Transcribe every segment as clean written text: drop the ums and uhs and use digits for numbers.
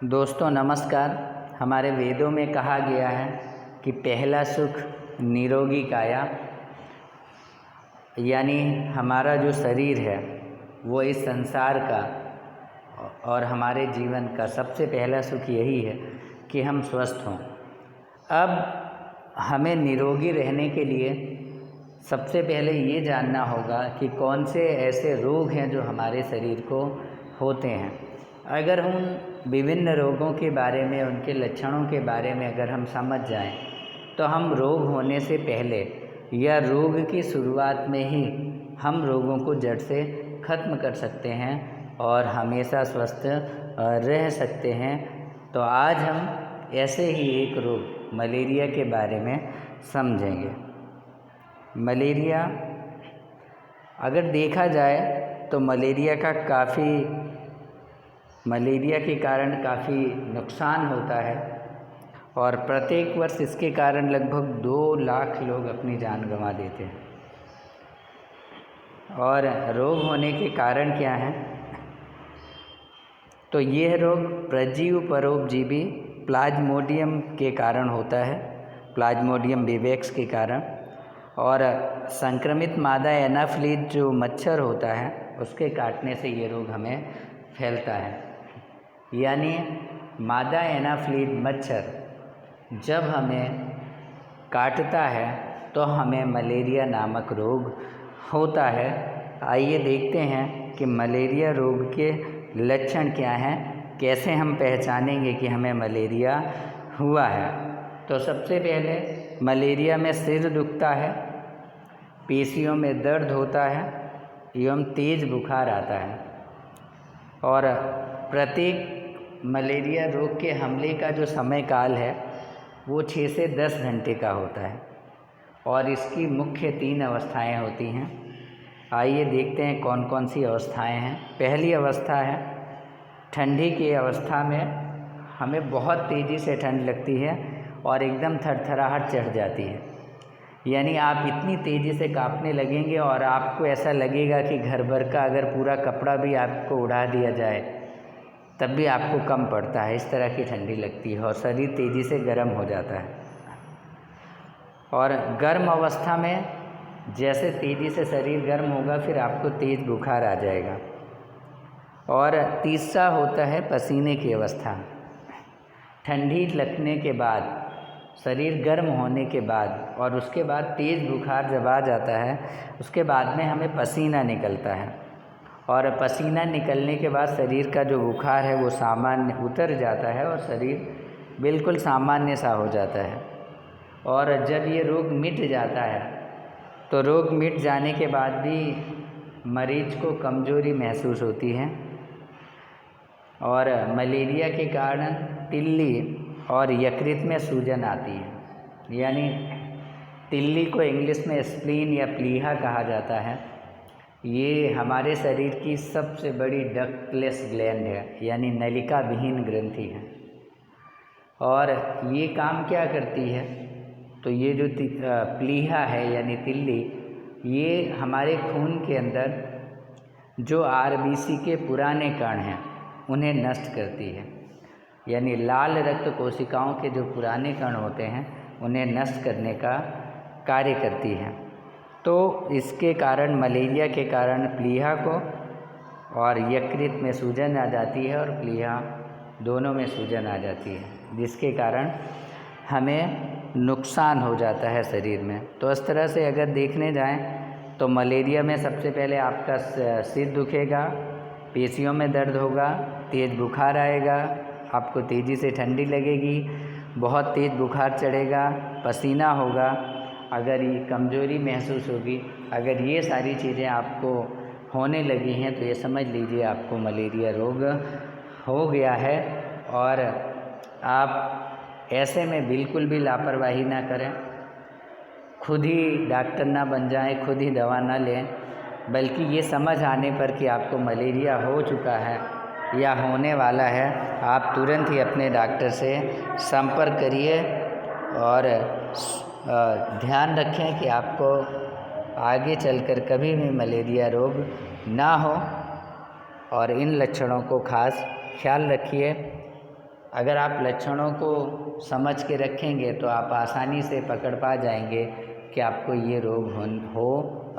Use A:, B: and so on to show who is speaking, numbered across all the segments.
A: दोस्तों नमस्कार। हमारे वेदों में कहा गया है कि पहला सुख निरोगी काया, यानी हमारा जो शरीर है वो इस संसार का और हमारे जीवन का सबसे पहला सुख यही है कि हम स्वस्थ हों। अब हमें निरोगी रहने के लिए सबसे पहले ये जानना होगा कि कौन से ऐसे रोग हैं जो हमारे शरीर को होते हैं। अगर हम विभिन्न रोगों के बारे में, उनके लक्षणों के बारे में अगर हम समझ जाएं, तो हम रोग होने से पहले या रोग की शुरुआत में ही हम रोगों को जड़ से ख़त्म कर सकते हैं और हमेशा स्वस्थ रह सकते हैं। तो आज हम ऐसे ही एक रोग मलेरिया के बारे में समझेंगे। मलेरिया अगर देखा जाए तो मलेरिया के कारण काफ़ी नुकसान होता है और प्रत्येक वर्ष इसके कारण लगभग 2 लाख लोग अपनी जान गंवा देते हैं। और रोग होने के कारण क्या हैं? तो यह रोग प्रजीव परोपजीवी प्लाज्मोडियम के कारण होता है, प्लाज्मोडियम विवेक्स के कारण। और संक्रमित मादा एनाफ्लीज जो मच्छर होता है उसके काटने से ये रोग हमें फैलता है। यानी मादा एनाफ्लीज मच्छर जब हमें काटता है तो हमें मलेरिया नामक रोग होता है। आइए देखते हैं कि मलेरिया रोग के लक्षण क्या हैं, कैसे हम पहचानेंगे कि हमें मलेरिया हुआ है। तो सबसे पहले मलेरिया में सिर दुखता है, पेशियों में दर्द होता है एवं तेज़ बुखार आता है। और प्रत्येक मलेरिया रोग के हमले का जो समय काल है वो 6 से 10 घंटे का होता है और इसकी मुख्य 3 अवस्थाएं होती हैं। आइए देखते हैं कौन कौन सी अवस्थाएं हैं। पहली अवस्था है ठंडी की अवस्था में हमें बहुत तेज़ी से ठंड लगती है और एकदम थरथराहट चढ़ जाती है। यानी आप इतनी तेज़ी से काँपने लगेंगे और आपको ऐसा लगेगा कि घर भर का अगर पूरा कपड़ा भी आपको उड़ा दिया जाए तब भी आपको कम पड़ता है। इस तरह की ठंडी लगती है और शरीर तेज़ी से गर्म हो जाता है। और गर्म अवस्था में जैसे तेज़ी से शरीर गर्म होगा फिर आपको तेज़ बुखार आ जाएगा। और तीसरा होता है पसीने की अवस्था। ठंडी लगने के बाद, शरीर गर्म होने के बाद और उसके बाद तेज़ बुखार जब आ जाता है उसके बाद में हमें पसीना निकलता है और पसीना निकलने के बाद शरीर का जो बुखार है वो सामान्य उतर जाता है और शरीर बिल्कुल सामान्य सा हो जाता है। और जब ये रोग मिट जाता है तो रोग मिट जाने के बाद भी मरीज को कमज़ोरी महसूस होती है और मलेरिया के कारण तिल्ली और यकृत में सूजन आती है। यानी तिल्ली को इंग्लिश में स्प्लीन या प्लीहा कहा जाता है। ये हमारे शरीर की सबसे बड़ी डक्टलेस ग्लैंड है, यानी नलिका विहीन ग्रंथि है। और ये काम क्या करती है? तो ये जो प्लीहा है यानी तिल्ली, ये हमारे खून के अंदर जो आरबीसी के पुराने कण हैं उन्हें नष्ट करती है। यानी लाल रक्त कोशिकाओं के जो पुराने कण होते हैं उन्हें नष्ट करने का कार्य करती है। तो इसके कारण, मलेरिया के कारण प्लीहा को और यकृत में सूजन आ जाती है और प्लीहा दोनों में सूजन आ जाती है, जिसके कारण हमें नुकसान हो जाता है शरीर में। तो इस तरह से अगर देखने जाएं तो मलेरिया में सबसे पहले आपका सिर दुखेगा, पेशियों में दर्द होगा, तेज़ बुखार आएगा, आपको तेज़ी से ठंडी लगेगी, बहुत तेज़ बुखार चढ़ेगा, पसीना होगा, अगर ये कमज़ोरी महसूस होगी। अगर ये सारी चीज़ें आपको होने लगी हैं तो ये समझ लीजिए आपको मलेरिया रोग हो गया है। और आप ऐसे में बिल्कुल भी लापरवाही ना करें, खुद ही डॉक्टर ना बन जाएं, खुद ही दवा ना लें, बल्कि ये समझ आने पर कि आपको मलेरिया हो चुका है या होने वाला है, आप तुरंत ही अपने डॉक्टर से संपर्क करिए और ध्यान रखें कि आपको आगे चलकर कभी भी मलेरिया रोग ना हो। और इन लक्षणों को खास ख्याल रखिए। अगर आप लक्षणों को समझ के रखेंगे तो आप आसानी से पकड़ पा जाएंगे कि आपको ये रोग हो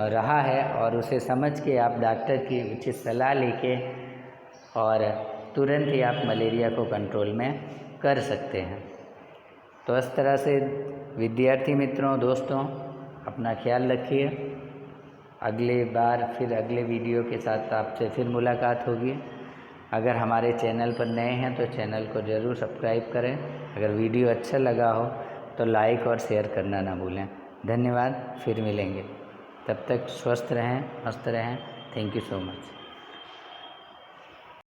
A: रहा है, और उसे समझ के आप डॉक्टर की उचित सलाह लेके और तुरंत ही आप मलेरिया को कंट्रोल में कर सकते हैं। तो इस तरह से विद्यार्थी मित्रों, दोस्तों, अपना ख्याल रखिए। अगले बार फिर अगले वीडियो के साथ आपसे फिर मुलाकात होगी। अगर हमारे चैनल पर नए हैं तो चैनल को ज़रूर सब्सक्राइब करें। अगर वीडियो अच्छा लगा हो तो लाइक और शेयर करना ना भूलें। धन्यवाद, फिर मिलेंगे। तब तक स्वस्थ रहें, मस्त रहें। Thank you so much.